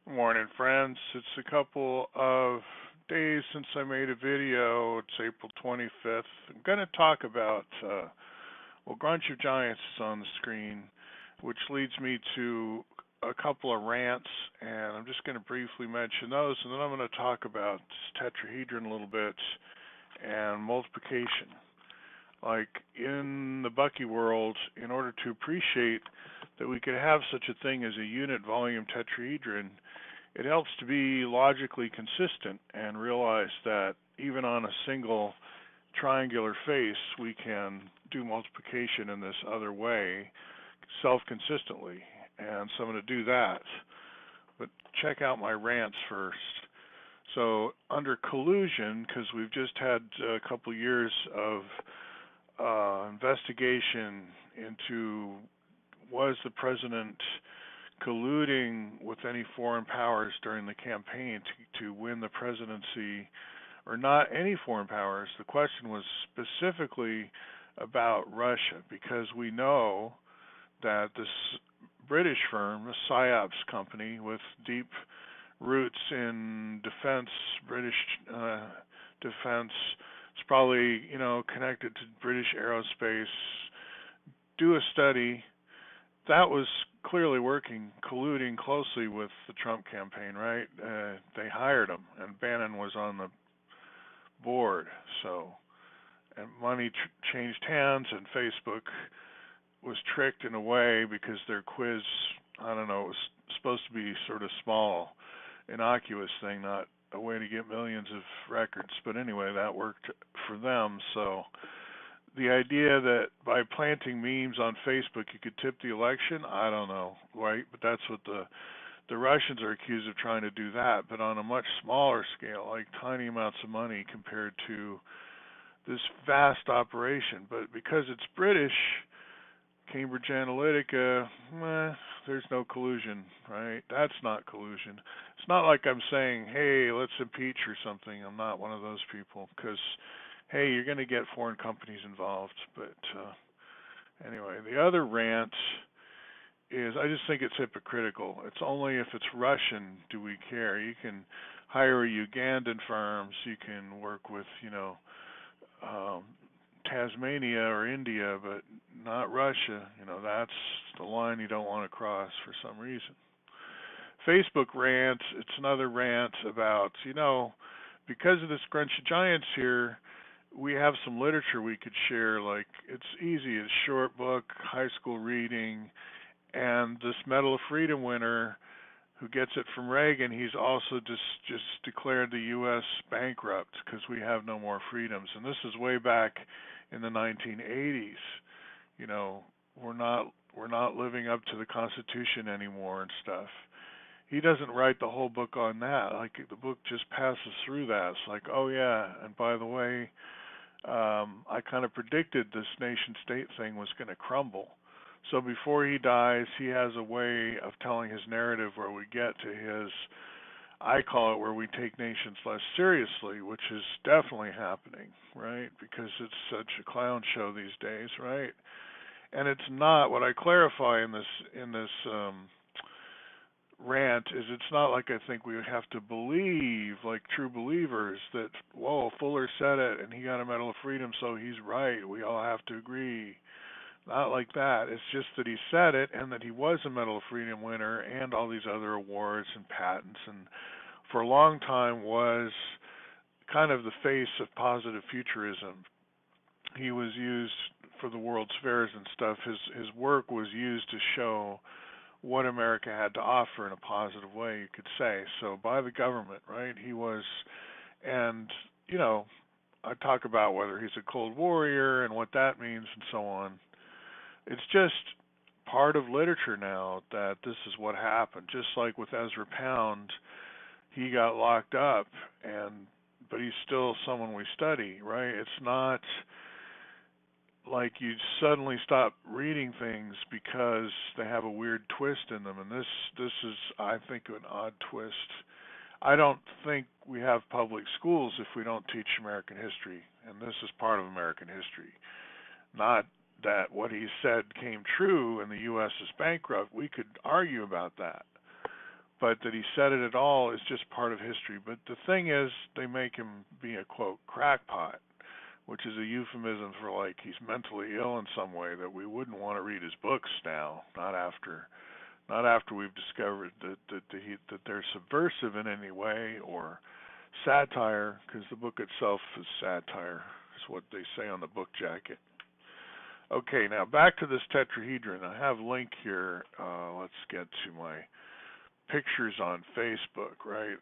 Morning, friends. It's a couple of days since I made a video. It's April 25th. I'm going to talk about, Grunt Your Giants is on the screen, which leads me to a couple of rants, and I'm just going to briefly mention those, and then I'm going to talk about tetrahedron a little bit and multiplication. Like in the Bucky world, in order to appreciate that we could have such a thing as a unit volume tetrahedron, it helps to be logically consistent and realize that even on a single triangular face, we can do multiplication in this other way self-consistently. And so I'm going to do that. But check out my rants first. So under collusion, because we've just had a couple years of investigation into was the president colluding with any foreign powers during the campaign to win the presidency, or not any foreign powers. The question was specifically about Russia, because we know that this British firm, a PSYOPs company with deep roots in defense, British defense, it's probably connected to British aerospace. Do a study that was clearly working, colluding closely with the Trump campaign, right? They hired him, and Bannon was on the board. So, and money changed hands, and Facebook was tricked in a way because their quiz, I don't know, it was supposed to be sort of small, innocuous thing, not a way to get millions of records. But anyway, that worked for them. So the idea that by planting memes on Facebook you could tip the election, I don't know, right? But that's what the Russians are accused of trying to do that, but on a much smaller scale, like tiny amounts of money compared to this vast operation. But because it's British, Cambridge Analytica, there's no collusion, right? That's not collusion. It's not like I'm saying, hey, let's impeach or something. I'm not one of those people, because hey, you're going to get foreign companies involved. But anyway, the other rant is I just think it's hypocritical. It's only if it's Russian do we care. You can hire Ugandan firms. You can work with, Tasmania or India, but not Russia. That's the line you don't want to cross for some reason. Facebook rant, it's another rant about, because of this Grunch Giants here, we have some literature we could share. Like, it's easy, it's short book, high school reading, and this Medal of Freedom winner who gets it from Reagan, he's also just declared the U.S. bankrupt because we have no more freedoms. And this is way back in the 1980s. We're not living up to the Constitution anymore and stuff. He doesn't write the whole book on that. Like, the book just passes through that. It's like, oh yeah, and by the way, I kind of predicted this nation state thing was going to crumble. So before he dies, he has a way of telling his narrative where we get to his, I call it, where we take nations less seriously, which is definitely happening, right? Because it's such a clown show these days, right? And it's not. What I clarify in this rant is it's not like I think we have to believe, like true believers, that, whoa, Fuller said it and he got a Medal of Freedom, so he's right. We all have to agree. Not like that. It's just that he said it and that he was a Medal of Freedom winner and all these other awards and patents, and for a long time was kind of the face of positive futurism. He was used for the World's Fairs and stuff. His work was used to show what America had to offer in a positive way, you could say. So by the government, right? He was, and I talk about whether he's a cold warrior and what that means and so on. It's just part of literature now that this is what happened. Just like with Ezra Pound, he got locked up, but he's still someone we study, right? It's not like you suddenly stop reading things because they have a weird twist in them, and this is, I think, an odd twist. I don't think we have public schools if we don't teach American history, and this is part of American history. Not that what he said came true and the U.S. is bankrupt. We could argue about that. but that he said it at all is just part of history. But the thing is, they make him be a quote crackpot, which is a euphemism for like he's mentally ill in some way, that we wouldn't want to read his books now, not after we've discovered that they're subversive in any way or satire, because the book itself is satire, is what they say on the book jacket. Okay, now back to this tetrahedron. I have a link here. Let's get to my pictures on Facebook, right?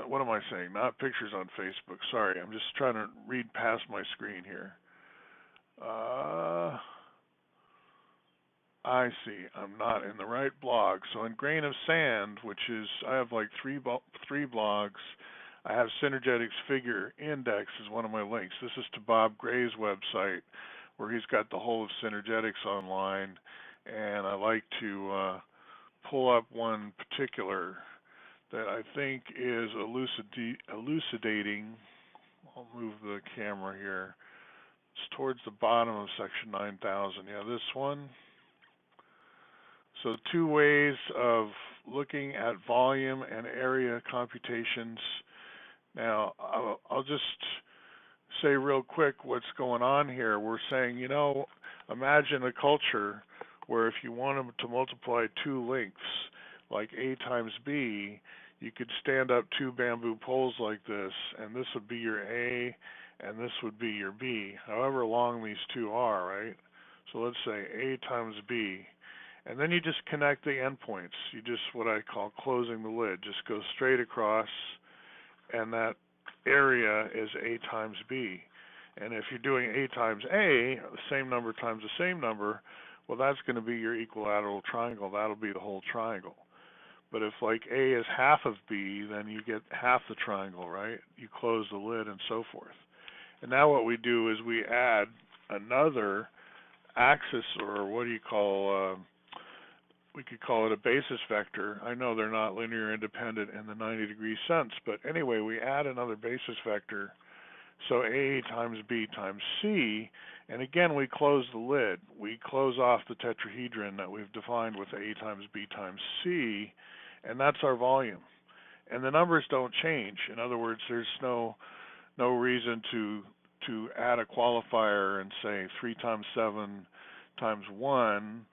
What am I saying? Not pictures on Facebook. Sorry, I'm just trying to read past my screen here. I see. I'm not in the right blog. So in Grain of Sand, which is, I have like three blogs. I have Synergetics Figure Index is one of my links. This is to Bob Gray's website, where he's got the whole of Synergetics online, and I like to pull up one particular that I think is elucidating. I'll move the camera here. It's towards the bottom of section 9000. Yeah, this one. So 2 ways of looking at volume and area computations. Now, I'll just say real quick what's going on here. We're saying, imagine a culture where if you wanted to multiply 2 lengths, like A times B, you could stand up 2 bamboo poles like this, and this would be your A, and this would be your B, however long these 2 are, right? So let's say A times B. And then you just connect the endpoints. You just, what I call closing the lid, just go straight across, and that area is A times B. And if you're doing A times A, the same number times the same number, well, that's going to be your equilateral triangle. That'll be the whole triangle. But if like A is half of B, then you get half the triangle, right? You close the lid and so forth. And now what we do is we add another axis, or what do you call, we could call it a basis vector. I know they're not linear independent in the 90-degree sense, but anyway, we add another basis vector. So A times B times C, and again we close the lid. We close off the tetrahedron that we've defined with A times B times C, and that's our volume. And the numbers don't change. In other words, there's no reason to add a qualifier and say 3 times 7 times 1.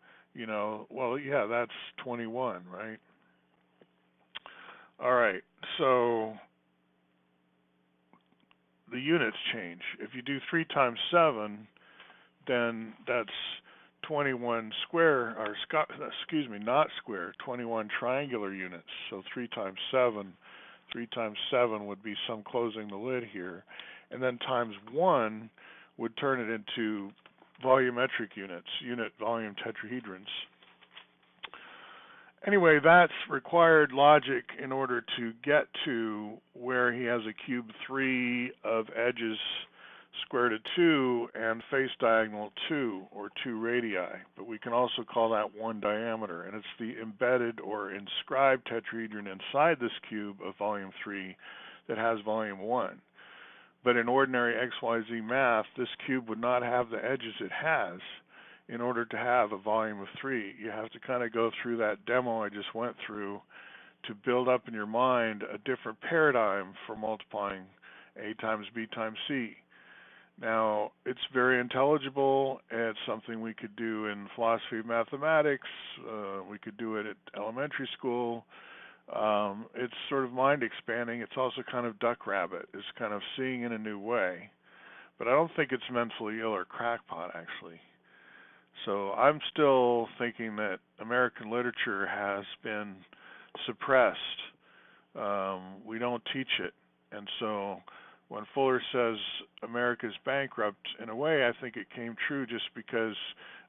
Well, yeah, that's 21, right? All right, so the units change. If you do 3 times 7, then that's 21 square, or not square, 21 triangular units. So 3 times 7 would be some closing the lid here. And then times 1 would turn it into volumetric units, unit volume tetrahedrons. Anyway, that's required logic in order to get to where he has a cube 3 of edges square root of 2 and face diagonal 2, or 2 radii. But we can also call that 1 diameter, and it's the embedded or inscribed tetrahedron inside this cube of volume 3 that has volume 1. But in ordinary XYZ math, this cube would not have the edges it has in order to have a volume of 3. You have to kind of go through that demo I just went through to build up in your mind a different paradigm for multiplying A times B times C. Now, it's very intelligible. It's something we could do in philosophy of mathematics. We could do it at elementary school. It's sort of mind expanding. It's also kind of duck rabbit. It's kind of seeing in a new way. But I don't think it's mentally ill or crackpot, actually. So I'm still thinking that American literature has been suppressed. We don't teach it. And so when Fuller says America's bankrupt, in a way I think it came true just because,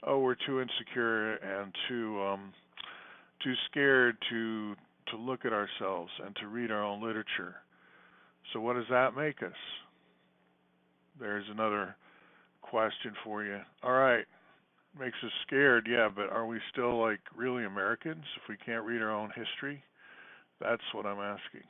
we're too insecure and too scared to look at ourselves and to read our own literature. So what does that make us? There's another question for you. All right, makes us scared, yeah, but are we still like really Americans if we can't read our own history? That's what I'm asking.